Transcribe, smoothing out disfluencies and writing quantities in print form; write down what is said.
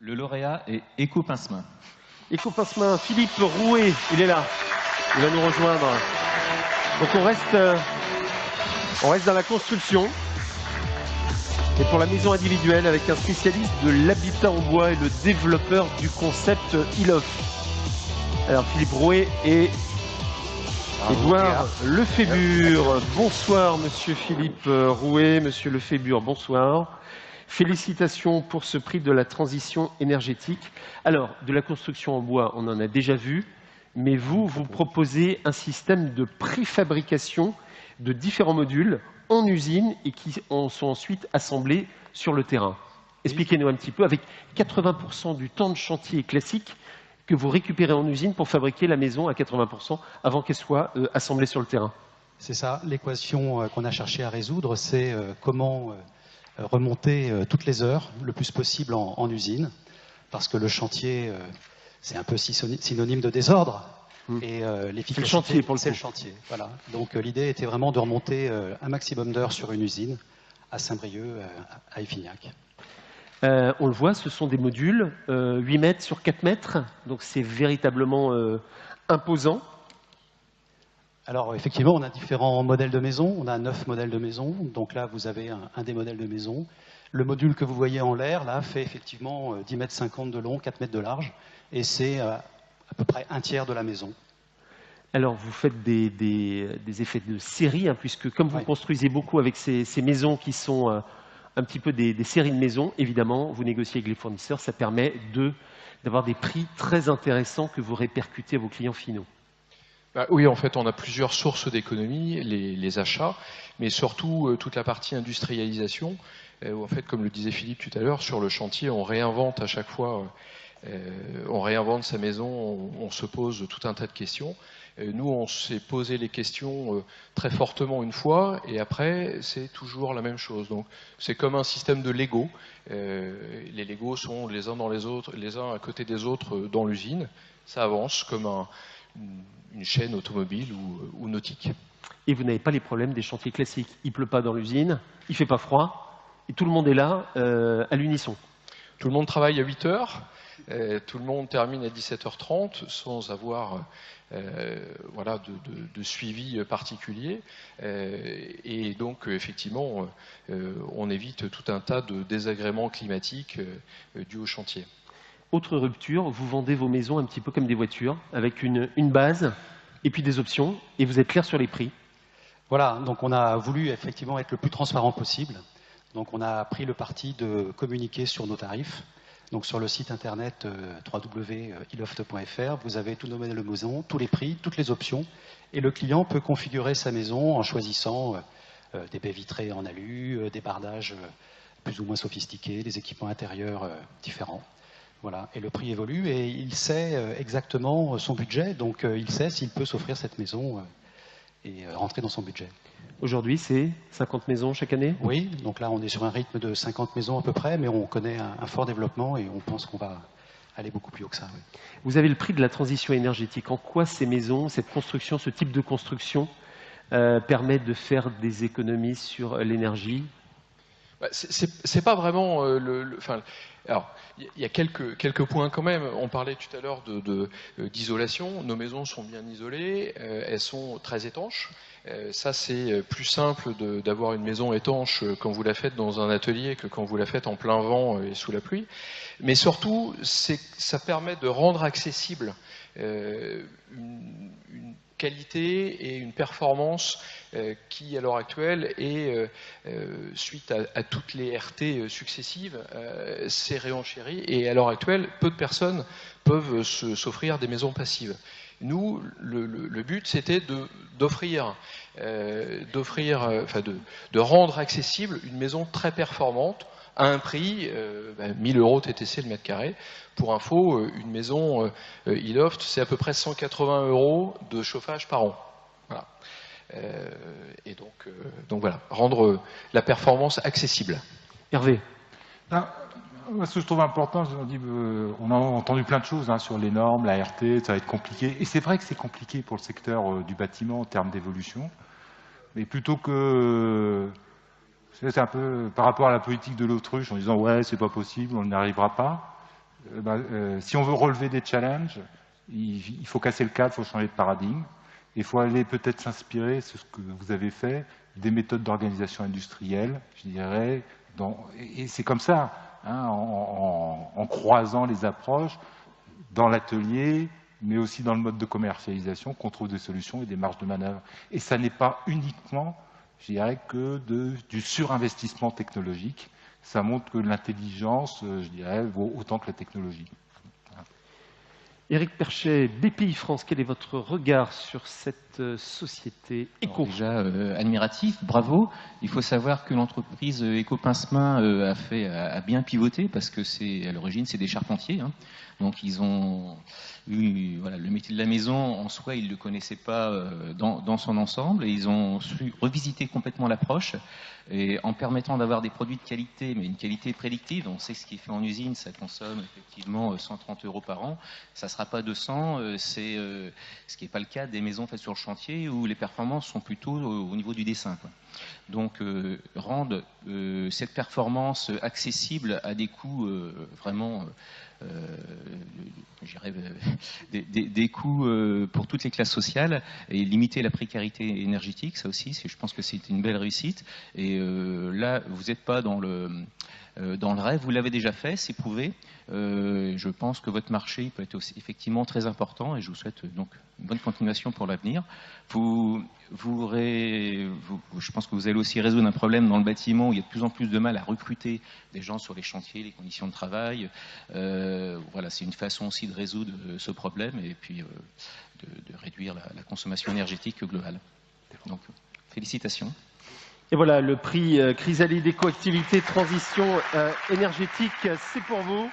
Le lauréat est Éco Pince-Main. Éco Pince-Main, Philippe Rouet, il est là. Il va nous rejoindre. Donc on reste dans la construction. Et pour la maison individuelle, avec un spécialiste de l'habitat en bois et le développeur du concept ILOF. Alors Philippe Rouet et Édouard Lefébure. Bonsoir Monsieur Philippe Rouet, Monsieur Lefébure, bonsoir. Félicitations pour ce prix de la transition énergétique. Alors, de la construction en bois, on en a déjà vu, mais vous proposez un système de préfabrication de différents modules en usine et qui sont ensuite assemblés sur le terrain. Expliquez-nous un petit peu, avec 80% du temps de chantier classique que vous récupérez en usine pour fabriquer la maison à 80% avant qu'elle soit assemblée sur le terrain. C'est ça, l'équation qu'on a cherché à résoudre, c'est comment remonter toutes les heures le plus possible en usine, parce que le chantier, c'est un peu synonyme de désordre, et l'efficacité, c'est le chantier. Voilà. Donc l'idée était vraiment de remonter un maximum d'heures sur une usine, à Saint-Brieuc, à Effignac. On le voit, ce sont des modules 8 mètres sur 4 mètres, donc c'est véritablement imposant. Alors effectivement, on a différents modèles de maison, on a 9 modèles de maison, donc là vous avez un des modèles de maison. Le module que vous voyez en l'air, là, fait effectivement 10,50 mètres de long, 4 mètres de large, et c'est à peu près un tiers de la maison. Alors vous faites des effets de série, hein, puisque comme vous construisez beaucoup avec ces maisons qui sont un petit peu des séries de maisons, évidemment, vous négociez avec les fournisseurs, ça permet d'avoir des prix très intéressants que vous répercutez à vos clients finaux. Oui, en fait, on a plusieurs sources d'économie, les achats, mais surtout toute la partie industrialisation, où en fait, comme le disait Philippe tout à l'heure, sur le chantier, on réinvente à chaque fois, on réinvente sa maison, on se pose tout un tas de questions. Nous, on s'est posé les questions très fortement une fois, et après, c'est toujours la même chose. Donc, c'est comme un système de Lego. Les Legos sont les uns dans les autres, les uns à côté des autres dans l'usine. Ça avance comme une chaîne automobile ou nautique. Et vous n'avez pas les problèmes des chantiers classiques. Il ne pleut pas dans l'usine, il ne fait pas froid, et tout le monde est là à l'unisson. Tout le monde travaille à 8 heures, tout le monde termine à 17h30 sans avoir voilà, de suivi particulier. Et donc, effectivement, on évite tout un tas de désagréments climatiques dus au chantier. Autre rupture, vous vendez vos maisons un petit peu comme des voitures, avec une base et puis des options, et vous êtes clair sur les prix. Voilà, donc on a voulu effectivement être le plus transparent possible. Donc on a pris le parti de communiquer sur nos tarifs. Donc sur le site internet www.iloft.fr, vous avez tous nos modèles de maison, tous les prix, toutes les options, et le client peut configurer sa maison en choisissant des baies vitrées en alu, des bardages plus ou moins sophistiqués, des équipements intérieurs différents. Voilà, et le prix évolue et il sait exactement son budget, donc il sait s'il peut s'offrir cette maison et rentrer dans son budget. Aujourd'hui, c'est 50 maisons chaque année? Oui, donc là on est sur un rythme de 50 maisons à peu près, mais on connaît un fort développement et on pense qu'on va aller beaucoup plus haut que ça. Oui. Vous avez le prix de la transition énergétique. En quoi ces maisons, cette construction, ce type de construction permet de faire des économies sur l'énergie? C'est pas vraiment alors, il y a quelques points quand même. On parlait tout à l'heure d'isolation. Nos maisons sont bien isolées, elles sont très étanches. Ça, c'est plus simple d'avoir une maison étanche quand vous la faites dans un atelier que quand vous la faites en plein vent et sous la pluie. Mais surtout, ça permet de rendre accessible une qualité et une performance qui, à l'heure actuelle, est, suite à toutes les RT successives, s'est réenchérie. Et à l'heure actuelle, peu de personnes peuvent s'offrir des maisons passives. Nous, le but, c'était de rendre accessible une maison très performante à un prix, 1000 € TTC le mètre carré. Pour info, une maison iLoft, c'est à peu près 180 € de chauffage par an. Voilà. Et donc voilà, rendre la performance accessible. Hervé. Ce que je trouve important, on a entendu plein de choses sur les normes, la RT, ça va être compliqué. Et c'est vrai que c'est compliqué pour le secteur du bâtiment en termes d'évolution. Mais plutôt que... C'est un peu par rapport à la politique de l'autruche, en disant « ouais, c'est pas possible, on n'y arrivera pas ». Si on veut relever des challenges, il faut casser le cadre, il faut changer de paradigme. Il faut aller peut-être s'inspirer, c'est ce que vous avez fait, des méthodes d'organisation industrielle, je dirais. Et c'est comme ça, hein, en croisant les approches dans l'atelier, mais aussi dans le mode de commercialisation, qu'on trouve des solutions et des marges de manœuvre. Et ça n'est pas uniquement, je dirais, que du surinvestissement technologique. Ça montre que l'intelligence, je dirais, vaut autant que la technologie. Éric Perchet, BPI France, quel est votre regard sur cette société éco? Déjà admiratif, bravo. Il faut savoir que l'entreprise Éco-Pincemin a bien pivoté parce que à l'origine c'est des charpentiers. Hein. Donc ils ont eu le métier de la maison en soi, ils ne le connaissaient pas dans son ensemble et ils ont su revisiter complètement l'approche et en permettant d'avoir des produits de qualité, mais une qualité prédictive. On sait ce qui est fait en usine, ça consomme effectivement 130 € par an. Ça ne sera pas 200, c'est ce qui n'est pas le cas des maisons faites sur le chantier où les performances sont plutôt au niveau du dessin, quoi. Donc rendre cette performance accessible à des coûts vraiment des coûts pour toutes les classes sociales et limiter la précarité énergétique, ça aussi, je pense que c'est une belle réussite. Et là, vous n'êtes pas dans le rêve, vous l'avez déjà fait, c'est prouvé. Je pense que votre marché peut être aussi effectivement très important et je vous souhaite donc une bonne continuation pour l'avenir. Je pense que vous allez aussi résoudre un problème dans le bâtiment où il y a de plus en plus de mal à recruter des gens sur les chantiers, les conditions de travail. Voilà, c'est une façon aussi de résoudre ce problème et puis de réduire la consommation énergétique globale. Donc, félicitations. Et voilà, le prix Chrysalide Écoactivité Transition énergétique, c'est pour vous.